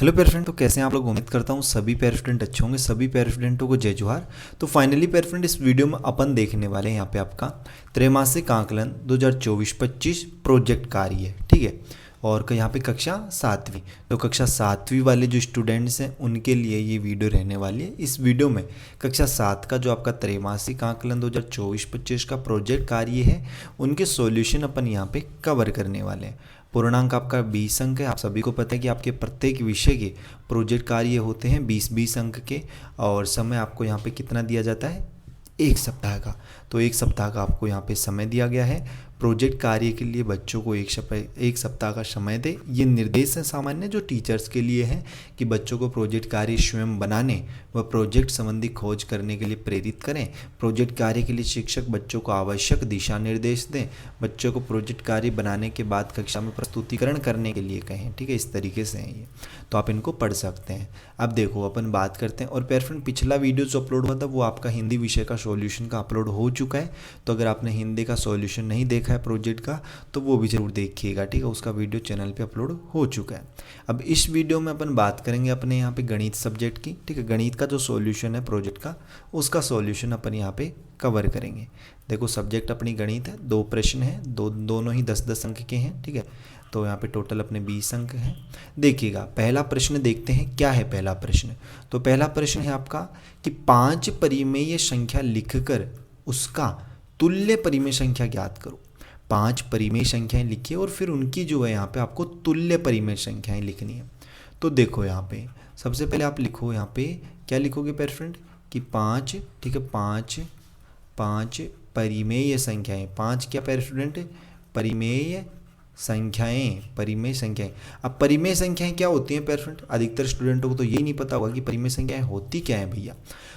Hello pair friend, तो कैसे हैं आप लोग। उम्मीद करता हूँ सभी पेयर स्टूडेंट अच्छे होंगे। सभी पेयर स्टूडेंटों को जय जोहार। तो फाइनली पेयर फ्रेंड, इस वीडियो में अपन देखने वाले हैं यहाँ पे आपका त्रैमासिक आकलन 2024-25 प्रोजेक्ट कार्य है, ठीक है। और यहाँ पे कक्षा सातवीं, तो कक्षा सातवीं वाले जो स्टूडेंट्स हैं उनके लिए ये वीडियो रहने वाली है। इस वीडियो में कक्षा सात का जो आपका त्रैमासिक आकलन 2024-25 का प्रोजेक्ट कार्य है, उनके सॉल्यूशन अपन यहाँ पे कवर करने वाले हैं। पूर्णांक आपका 20 अंक है। आप सभी को पता है कि आपके प्रत्येक विषय के प्रोजेक्ट कार्य होते हैं 20-20 अंक के, और समय आपको यहाँ पे कितना दिया जाता है, एक सप्ताह का। तो एक सप्ताह का आपको यहाँ पे समय दिया गया है प्रोजेक्ट कार्य के लिए। बच्चों को एक सप्ताह का समय दे। ये निर्देश है सामान्य जो टीचर्स के लिए है कि बच्चों को प्रोजेक्ट कार्य स्वयं बनाने व प्रोजेक्ट संबंधी खोज करने के लिए प्रेरित करें। प्रोजेक्ट कार्य के लिए शिक्षक बच्चों को आवश्यक दिशा निर्देश दें। बच्चों को प्रोजेक्ट कार्य बनाने के बाद कक्षा में प्रस्तुतिकरण करने के लिए कहें, ठीक है। इस तरीके से हैं ये, तो आप इनको पढ़ सकते हैं। अब देखो अपन बात करते हैं। और पेयर फ्रेंड, पिछला वीडियो जो अपलोड हुआ था वो आपका हिंदी विषय का सॉल्यूशन का अपलोड हो चुका है। तो अगर आपने हिंदी का सॉल्यूशन नहीं देखा है प्रोजेक्ट का, तो वो भी जरूर देखिएगा, ठीक है। उसका वीडियो चैनल पे अपलोड हो चुका है। अब इस वीडियो में अपन बात करेंगे अपने यहाँ पे गणित सब्जेक्ट की, ठीक है। गणित का जो सॉल्यूशन है प्रोजेक्ट का, उसका सॉल्यूशन अपन यहाँ पे कवर करेंगे। देखो सब्जेक्ट अपनी गणित है, 2 प्रश्न है, दोनों ही 10-10 अंक के हैं, ठीक है। तो यहाँ पे टोटल अपने 20 अंक हैं। देखिएगा पहला प्रश्न देखते हैं क्या है पहला प्रश्न। तो पहला प्रश्न है आपका कि 5 परिमेय संख्या लिखकर उसका तुल्य परिमेय संख्या ज्ञात करो। 5 परिमेय संख्याएं लिखिए और फिर उनकी जो है यहाँ पे आपको तुल्य परिमेय संख्याएं लिखनी है। तो देखो यहाँ पे सबसे पहले आप लिखो, यहाँ पे क्या लिखोगे पेयर फ्रेंड कि 5, ठीक है। 5 परिमेय संख्याएं, 5 क्या पेयर स्टूडेंट, परिमेय संख्याएं। अब परिमेय संख्याएं क्या होती हैं पेयर फ्रेंड, अधिकतर स्टूडेंटों को तो यही नहीं पता होगा कि परिमेय संख्याएं होती क्या है भैया।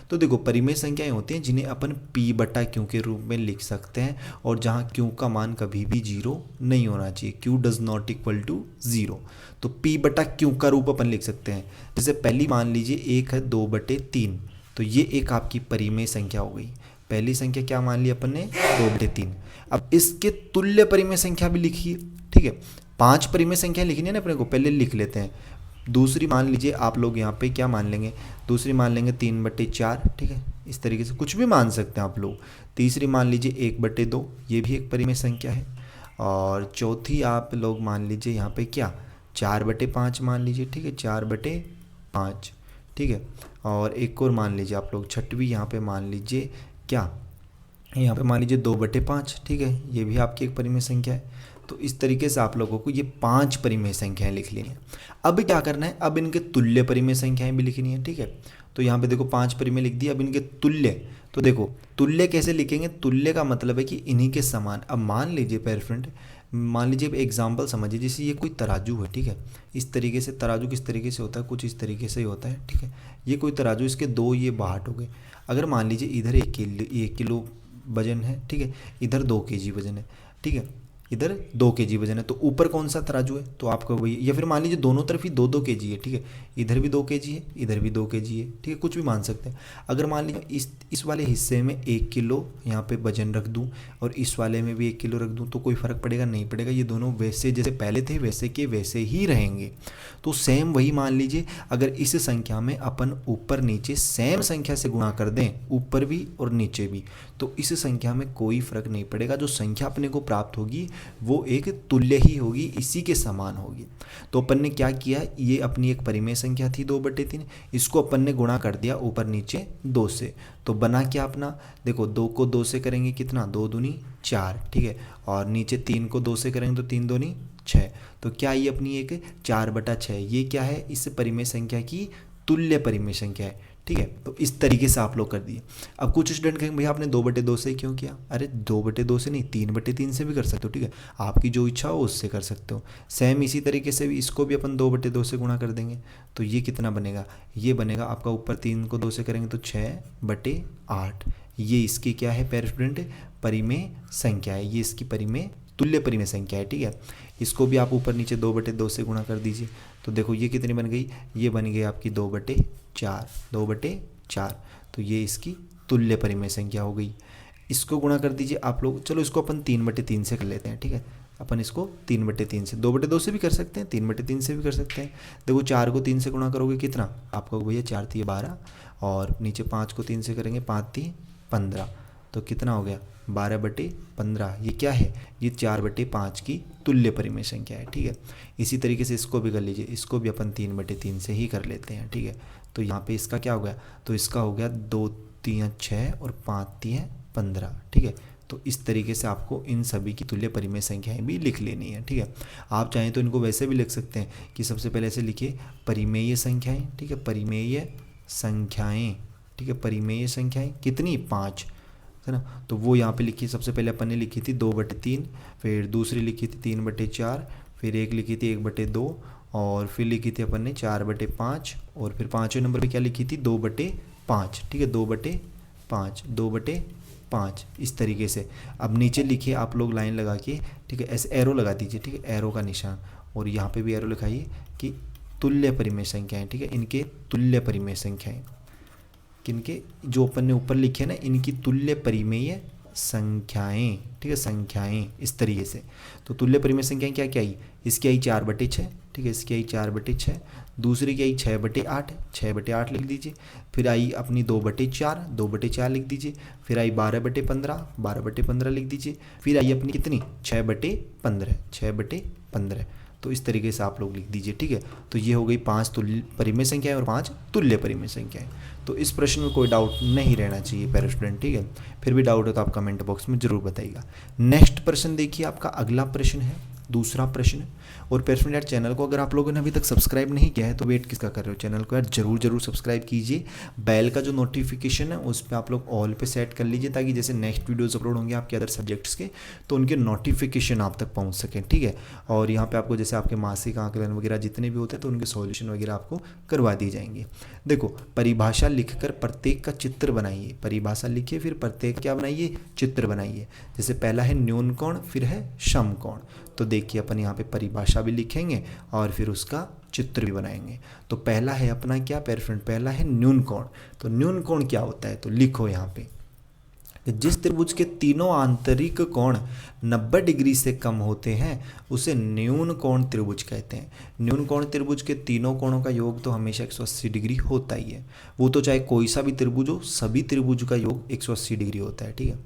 तो देखो परिमेय संख्याएं होती हैं जिन्हें अपन p/q के रूप में लिख सकते हैं, और जहां q का मान कभी भी 0 नहीं होना चाहिए, q does not equal to 0। तो p/q का रूप अपन लिख सकते हैं। जैसे पहली मान लीजिए 1 है 2/3, तो ये एक आपकी परिमेय संख्या हो गई। पहली संख्या क्या मान ली अपन ने, 2/3। अब इसके तुल्य परिमेय संख्या भी लिखिए, ठीक है। 5 परिमेय संख्या लिखनी है ना अपने को, पहले लिख लेते हैं। दूसरी मान लीजिए आप लोग यहाँ पे क्या मान लेंगे, दूसरी मान लेंगे 3/4, ठीक है। इस तरीके से कुछ भी मान सकते हैं आप लोग। तीसरी मान लीजिए 1/2, ये भी एक परिमेय संख्या है। और चौथी आप लोग मान लीजिए यहाँ पे क्या, 4/5 मान लीजिए, ठीक है, 4/5, ठीक है। और एक और मान लीजिए आप लोग, छठवीं यहाँ पे मान लीजिए क्या, यहाँ पे मान लीजिए 2/5, ठीक है। ये भी आपकी एक परिमेय संख्या है। तो इस तरीके से आप लोगों को ये 5 परिमेय संख्याएं लिख लेनी है। अब क्या करना है, अब इनके तुल्य परिमेय संख्याएं भी लिखनी है, ठीक है। तो यहाँ पे देखो 5 परिमेय लिख दिए, अब इनके तुल्य। तो देखो तुल्य कैसे लिखेंगे, तुल्य का मतलब है कि इन्हीं के समान। अब मान लीजिए पेयर फ्रेंड, मान लीजिए एग्जाम्पल समझिए, जैसे ये कोई तराजू है, ठीक है। इस तरीके से तराजू किस तरीके से होता है, कुछ इस तरीके से ही होता है, ठीक है। ये कोई तराजू, इसके 2 ये बाहट हो गए। अगर मान लीजिए इधर 1 किलो वजन है, ठीक है, इधर 2 kg वजन है, ठीक है, इधर 2 kg वजन है। तो ऊपर कौन सा तराजू है, तो आपका वही। या फिर मान लीजिए दोनों तरफ ही 2-2 kg है, ठीक है। इधर भी 2 kg है, इधर भी 2 kg है, ठीक है, कुछ भी मान सकते हैं। अगर मान लीजिए इस वाले हिस्से में 1 किलो यहाँ पे वजन रख दूँ और इस वाले में भी 1 किलो रख दूँ, तो कोई फ़र्क पड़ेगा नहीं पड़ेगा। ये दोनों वैसे जैसे पहले थे वैसे के वैसे ही रहेंगे। तो सेम वही मान लीजिए, अगर इस संख्या में अपन ऊपर नीचे सेम संख्या से गुणा कर दें, ऊपर भी और नीचे भी, तो इस संख्या में कोई फर्क नहीं पड़ेगा। जो संख्या अपने को प्राप्त होगी वो एक तुल्य ही होगी, इसी के समान होगी। तो अपन ने क्या किया, ये अपनी एक परिमेय संख्या थी 2/3, इसको अपन ने गुणा कर दिया ऊपर नीचे 2 से। तो बना क्या अपना, देखो 2 को 2 से करेंगे कितना, 2 दूनी 4, ठीक है। और नीचे 3 को 2 से करेंगे तो 3 दूनी 6। तो क्या ये अपनी एक 4/6, ये क्या है, इस परिमेय संख्या की तुल्य परिमेय संख्या है, ठीक है। तो इस तरीके से आप लोग कर दिए। अब कुछ स्टूडेंट कहेंगे भैया आपने 2/2 से क्यों किया, अरे 2/2 से नहीं, 3/3 से भी कर सकते हो, ठीक है। आपकी जो इच्छा हो उससे कर सकते हो। सेम इसी तरीके से भी इसको भी अपन 2/2 से गुणा कर देंगे, तो ये कितना बनेगा, ये बनेगा आपका ऊपर 3 को 2 से करेंगे तो 6/8। ये इसकी क्या है पेयर स्टूडेंट, परिमेय संख्या है, ये इसकी परिमेय तुल्य परिमेय संख्या है, ठीक है। इसको भी आप ऊपर नीचे 2/2 से गुणा कर दीजिए। तो देखो ये कितनी बन गई, ये बन गई आपकी 2/4। तो ये इसकी तुल्य परिमेय संख्या हो गई। इसको गुणा कर दीजिए आप लोग, चलो इसको अपन 3/3 से कर लेते हैं, ठीक है। अपन इसको 3/3 से, 2/2 से भी कर सकते हैं, 3/3 से भी कर सकते हैं। देखो 4 को 3 से गुणा करोगे कितना, आपको भैया 4 3 12, और नीचे 5 को 3 से करेंगे 5 3 15, तो कितना हो गया 12/15। ये क्या है, ये 4/5 की तुल्य परिमेय संख्या है, ठीक है। इसी तरीके से इसको भी कर लीजिए, इसको भी अपन 3/3 से ही कर लेते हैं, ठीक है। तो यहाँ पे इसका क्या हो गया, तो इसका हो गया 2 3 6 और 5 3 15, ठीक है। तो इस तरीके से आपको इन सभी की तुल्य परिमेय संख्याएं भी लिख लेनी है, ठीक है। आप चाहें तो इनको वैसे भी लिख सकते हैं कि सबसे पहले ऐसे लिखिए परिमेय संख्याएं, ठीक है, परिमेय संख्याएं, ठीक है, परिमेय संख्याएं कितनी 5, है ना। तो वो यहाँ पे लिखी, सबसे पहले अपन ने लिखी थी 2/3, फिर दूसरी लिखी थी 3/4, फिर एक लिखी थी 1/2, और फिर लिखी थी अपन ने 4/5, और फिर 5वें नंबर पे क्या लिखी थी 2/5, ठीक है, 2/5, 2/5 इस तरीके से। अब नीचे लिखिए आप लोग लाइन लगा के, ठीक है, ऐसे एरो लगा दीजिए, ठीक है, एरो का निशान, और यहाँ पे भी एरो लिखाइए कि तुल्य परिमेय संख्याएं, ठीक है, इनके तुल्य परिमेय संख्याएं, किनके, जो अपन ने ऊपर लिखे ना, इनकी तुल्य परिमेय संख्याएं, ठीक है, संख्याएं इस तरीके से। तो तुल्य परिमेय संख्याएं क्या क्या आई, इसकी आई 4/6, ठीक है, इसकी आई 4/6, दूसरी की आई 6/8, 6/8 लिख दीजिए, फिर आई अपनी 2/4, 2/4 लिख दीजिए, फिर आई 12/15, 12/15 लिख दीजिए, फिर आई अपनी कितनी 6/15, 6/15। तो इस तरीके से आप लोग लिख दीजिए, ठीक है। तो ये हो गई 5 तुल्य परिमेय संख्याएं और 5 तुल्य परिमेय संख्याएं। तो इस प्रश्न में कोई डाउट नहीं रहना चाहिए प्यारे स्टूडेंट, ठीक है। फिर भी डाउट हो तो आप कमेंट बॉक्स में जरूर बताइएगा। नेक्स्ट प्रश्न देखिए, आपका अगला प्रश्न है, दूसरा प्रश्न। और प्यारे स्टूडेंट यार, चैनल को अगर आप लोगों ने अभी तक सब्सक्राइब नहीं किया है तो वेट किसका कर रहे हो, चैनल को यार जरूर सब्सक्राइब कीजिए। बेल का जो नोटिफिकेशन है उस पर आप लोग ऑल पे सेट कर लीजिए, ताकि जैसे नेक्स्ट वीडियोस अपलोड होंगे आपके अदर सब्जेक्ट्स के, तो उनके नोटिफिकेशन आप तक पहुंच सकें, ठीक है। और यहाँ पे आपको जैसे आपके मासिक आकलन वगैरह जितने भी होते हैं तो उनके सॉल्यूशन वगैरह आपको करवा दिए जाएंगे। देखो, परिभाषा लिखकर प्रत्येक का चित्र बनाइए, परिभाषा लिखिए फिर प्रत्येक क्या बनाइए, चित्र बनाइए। जैसे पहला है न्यून कोण, फिर है सम कोण। तो देखिए अपन यहाँ पे परिभाषा भी लिखेंगे और फिर उसका चित्र भी बनाएंगे। तो पहला है अपना क्या प्यारे फ्रेंड, पहला है न्यून कोण। तो न्यून कोण क्या होता है, तो लिखो यहाँ पे, जिस त्रिभुज के तीनों आंतरिक कोण 90 डिग्री से कम होते हैं उसे न्यून कोण त्रिभुज कहते हैं। न्यून कोण त्रिभुज के तीनों कोणों का योग तो हमेशा 180 डिग्री होता ही है। वो तो चाहे कोई सा भी त्रिभुज हो, सभी त्रिभुज का योग 180 डिग्री होता है, ठीक है।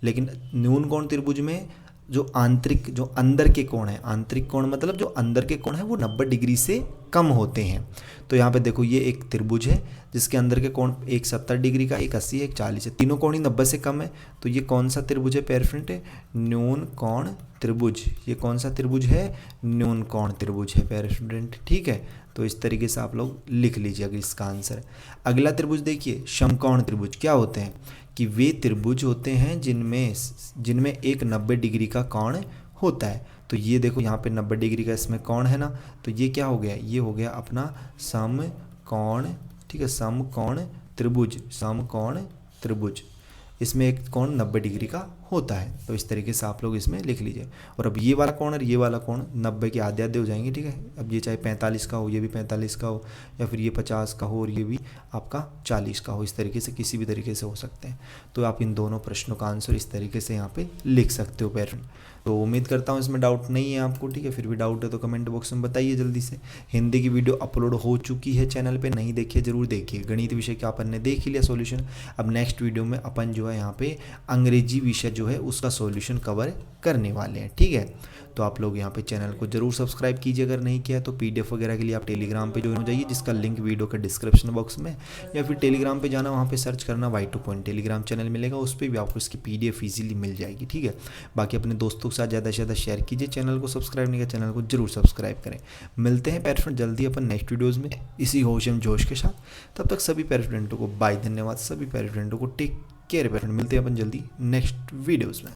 लेकिन न्यून कोण त्रिभुज में जो आंतरिक, जो अंदर के कोण है, आंतरिक कोण मतलब जो अंदर के कोण है वो 90 डिग्री से कम होते हैं। तो यहाँ पे देखो, ये एक त्रिभुज है जिसके अंदर के कोण एक 70 डिग्री का, एक 80 है, एक 40 है, तीनों कोण ही 90 से कम है। तो ये कौन सा त्रिभुज है प्यारे फ्रेंड, न्यून कोण त्रिभुज। ये कौन सा त्रिभुज है, न्यून कोण त्रिभुज है प्यारे स्टूडेंट, ठीक है। तो इस तरीके से आप लोग लिख लीजिए अगर इसका आंसर। अगला त्रिभुज देखिए, समकोण त्रिभुज। क्या होते हैं कि वे त्रिभुज होते हैं जिनमें एक 90 डिग्री का कोण होता है। तो ये देखो यहाँ पे 90 डिग्री का इसमें कोण है ना, तो ये क्या हो गया, ये हो गया अपना समकोण, ठीक है, समकोण त्रिभुज, समकोण त्रिभुज। इसमें एक कोण 90 डिग्री का होता है। तो इस तरीके से आप लोग इसमें लिख लीजिए। और अब ये वाला कोण और ये वाला कोण 90 के आधे आधे हो जाएंगे, ठीक है। अब ये चाहे 45 का हो, ये भी 45 का हो, या फिर ये 50 का हो और ये भी आपका 40 का हो, इस तरीके से किसी भी तरीके से हो सकते हैं। तो आप इन दोनों प्रश्नों का आंसर इस तरीके से यहाँ पे लिख सकते हो पेरेंट। तो उम्मीद करता हूँ इसमें डाउट नहीं है आपको, ठीक है। फिर भी डाउट है तो कमेंट बॉक्स में बताइए जल्दी से। हिंदी की वीडियो अपलोड हो चुकी है चैनल पे, नहीं देखिए जरूर देखिए। गणित विषय का अपन ने देख लिया सॉल्यूशन। अब नेक्स्ट वीडियो में अपन जो है यहाँ पे अंग्रेजी विषय जो है उसका सॉल्यूशन कवर करने वाले हैं, ठीक है। तो आप लोग यहाँ पे चैनल को जरूर सब्सक्राइब कीजिए अगर नहीं किया तो। पीडीएफ वगैरह के लिए आप टेलीग्राम पे ज्वाइन हो जाइए, जिसका लिंक वीडियो के डिस्क्रिप्शन बॉक्स में, या फिर टेलीग्राम पे जाना, वहाँ पे सर्च करना Y2 पॉइंट टेलीग्राम चैनल मिलेगा, उस पर भी आपको इसकी पीडीएफ इजीली मिल जाएगी, ठीक है। बाकी अपने दोस्तों के साथ ज़्यादा से ज़्यादा शेयर कीजिए। चैनल को सब्सक्राइब नहीं किया, चैनल को जरूर सब्सक्राइब करें। मिलते हैं पेरेंट्स जल्दी अपन नेक्स्ट वीडियोज़ में इसी होश एवं जोश के साथ। तब तक सभी पेरेंट्स को बाय, धन्यवाद। सभी पेरेंट्स को टेक केयर पेरेंट। मिलते हैं अपन जल्दी नेक्स्ट वीडियोज़ में।